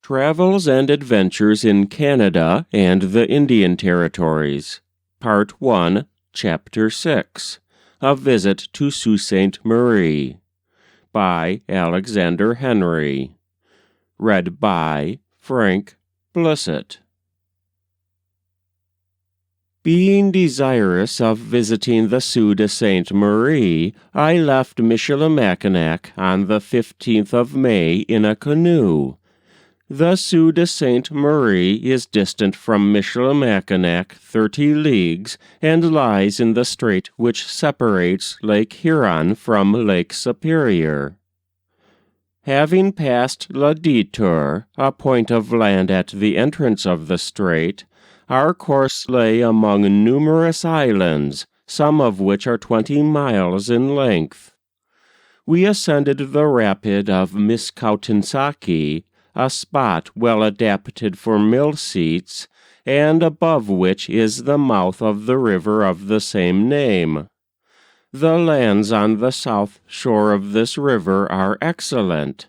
Travels and Adventures in Canada and the Indian Territories, Part 1, Chapter 6, A Visit to Sault Ste Marie, by Alexander Henry. Read by Frank Blissett. Being desirous of visiting the Sault Ste Marie, I left Michilimackinac on the 15th of May in a canoe. The Sault Ste Marie is distant from Michilimackinac 30 leagues and lies in the strait which separates Lake Huron from Lake Superior. Having passed Le Detour, a point of land at the entrance of the strait, our course lay among numerous islands, some of which are 20 miles in length. We ascended the rapid of Miskowtensaki, a spot well adapted for mill seats, and above which is the mouth of the river of the same name. The lands on the south shore of this river are excellent.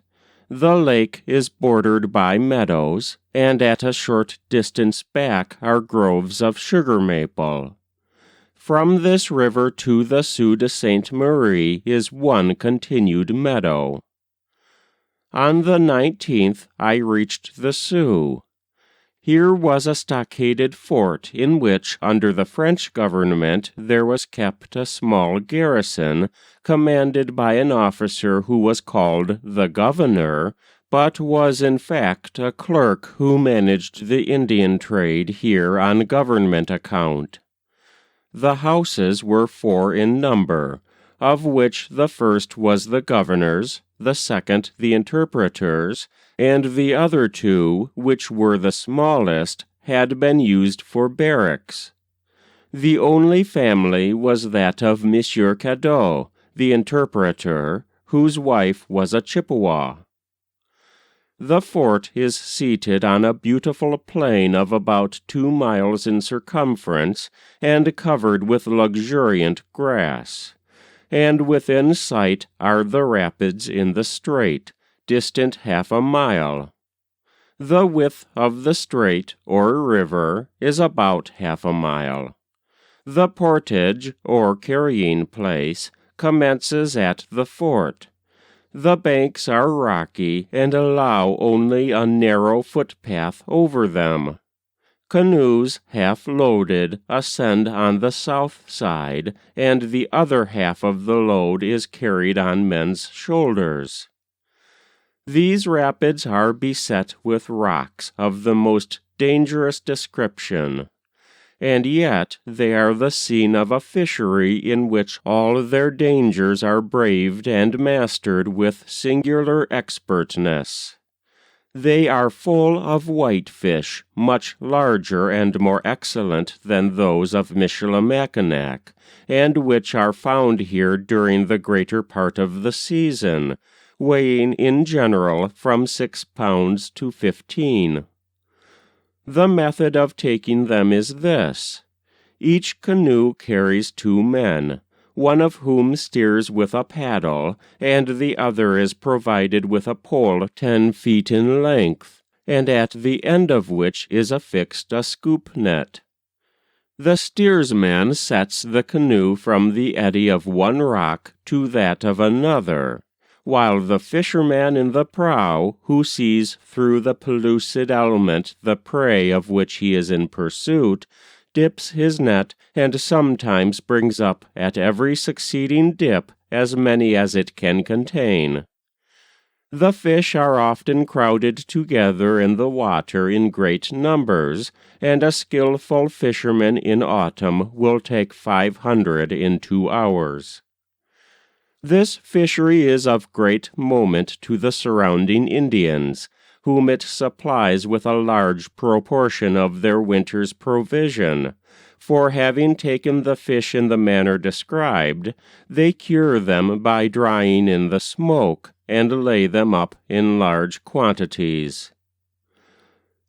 The lake is bordered by meadows, and at a short distance back are groves of sugar maple. From this river to the Sault Ste Marie is one continued meadow. On the 19th, I reached the Sioux. Here was a stockaded fort in which, under the French government, there was kept a small garrison, commanded by an officer who was called the governor, but was in fact a clerk who managed the Indian trade here on government account. The houses were 4 in number, of which the first was the governor's, the second the interpreter's, and the other 2, which were the smallest, had been used for barracks. The only family was that of Monsieur Cadotte, the interpreter, whose wife was a Chippewa. The fort is seated on a beautiful plain of about 2 miles in circumference and covered with luxuriant grass, and within sight are the rapids in the strait, distant half a mile. The width of the strait, or river, is about half a mile. The portage, or carrying place, commences at the fort. The banks are rocky and allow only a narrow footpath over them. Canoes, half loaded, ascend on the south side, and the other half of the load is carried on men's shoulders. These rapids are beset with rocks of the most dangerous description, and yet they are the scene of a fishery in which all their dangers are braved and mastered with singular expertness. They are full of whitefish, much larger and more excellent than those of Michilimackinac, and which are found here during the greater part of the season, weighing in general from 6 pounds to 15. The method of taking them is this. Each canoe carries 2 men, one of whom steers with a paddle, and the other is provided with a pole 10 feet in length, and at the end of which is affixed a scoop net. The steersman sets the canoe from the eddy of one rock to that of another, while the fisherman in the prow, who sees through the pellucid element the prey of which he is in pursuit, dips his net and sometimes brings up at every succeeding dip as many as it can contain. The fish are often crowded together in the water in great numbers, and a skillful fisherman in autumn will take 500 in 2 hours. This fishery is of great moment to the surrounding Indians, whom it supplies with a large proportion of their winter's provision, for having taken the fish in the manner described, they cure them by drying in the smoke, and lay them up in large quantities.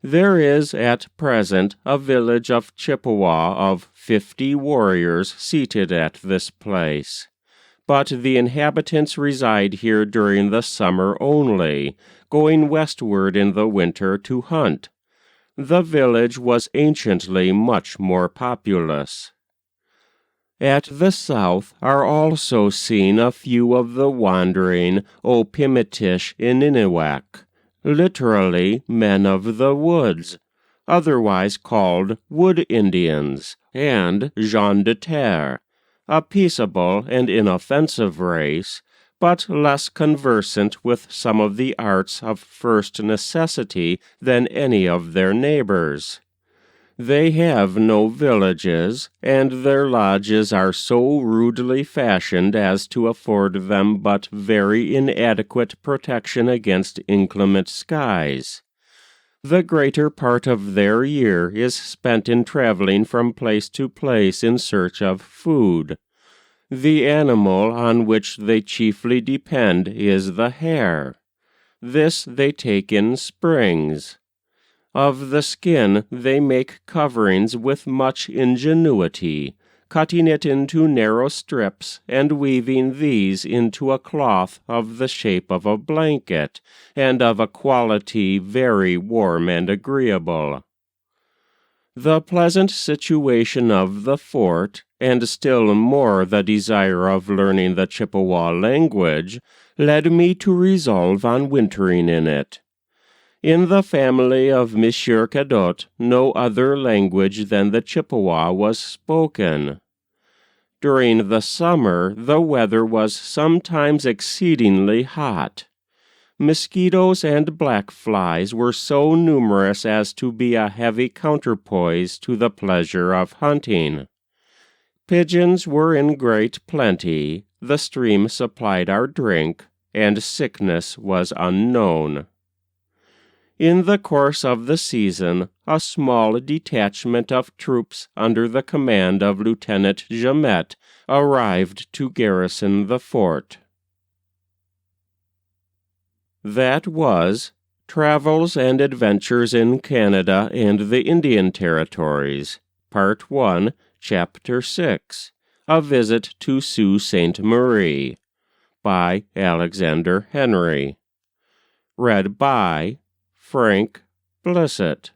There is at present a village of Chippewa of 50 warriors seated at this place. But the inhabitants reside here during the summer only, going westward in the winter to hunt. The village was anciently much more populous. At the south are also seen a few of the wandering Opimitish-Ininiwak, literally men of the woods, otherwise called Wood Indians, and gens de terre, a peaceable and inoffensive race, but less conversant with some of the arts of first necessity than any of their neighbors. They have no villages, and their lodges are so rudely fashioned as to afford them but very inadequate protection against inclement skies. The greater part of their year is spent in traveling from place to place in search of food. The animal on which they chiefly depend is the hare. This they take in springs. Of the skin they make coverings with much ingenuity, cutting it into narrow strips and weaving these into a cloth of the shape of a blanket, and of a quality very warm and agreeable. The pleasant situation of the fort, and still more the desire of learning the Chippewa language, led me to resolve on wintering in it. In the family of Monsieur Cadotte, no other language than the Chippewa was spoken. During the summer, the weather was sometimes exceedingly hot. Mosquitoes and black flies were so numerous as to be a heavy counterpoise to the pleasure of hunting. Pigeons were in great plenty, the stream supplied our drink, and sickness was unknown. In the course of the season, a small detachment of troops under the command of Lieutenant Jamet arrived to garrison the fort. That was Travels and Adventures in Canada and the Indian Territories, Part 1, Chapter 6, A Visit to Sault Ste Marie, by Alexander Henry. Read by Frank Blissett.